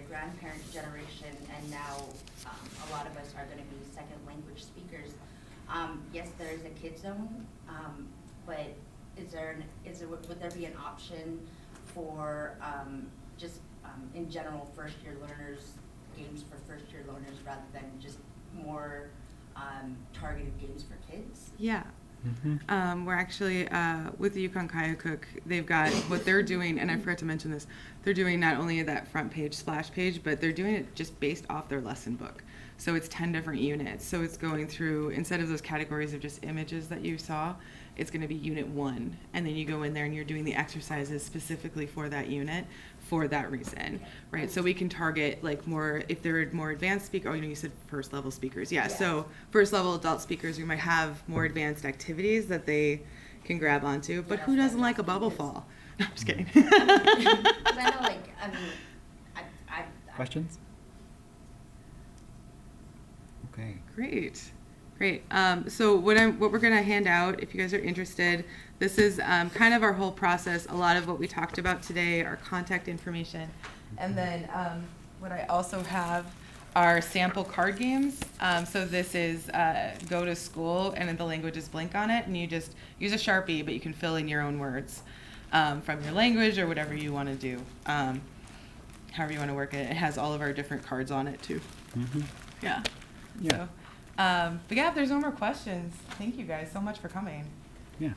grandparents' generation, and now a lot of us are going to be second language speakers. Yes, there is a Kid Zone, but would there be an option for just in general first-year learners, games for first-year learners rather than just more targeted games for kids? Yeah. We're actually, with the Yukon Kayakuk, they've got what they're doing, and I forgot to mention this, they're doing not only that front page splash page, but they're doing it just based off their lesson book. So it's 10 different units. So it's going through, instead of those categories of just images that you saw, it's going to be unit 1. And then you go in there and you're doing the exercises specifically for that unit for that reason, right? So we can target like more, if they're more advanced speakers, you said first level speakers. Yeah, so first level adult speakers, we might have more advanced activities that they can grab onto, but who doesn't like a bubble fall? No, I'm just kidding. I know, like, I mean, Questions? Okay. Great. So what we're going to hand out, if you guys are interested, this is kind of our whole process. A lot of what we talked about today, our contact information, and then what I also have are sample card games. So this is go to school, and then the language is blank on it, and you just use a Sharpie, but you can fill in your own words from your language or whatever you want to do. However you want to work it. It has all of our different cards on it too. Yeah. Yeah. So, but yeah, if there's no more questions, thank you guys so much for coming. Yeah.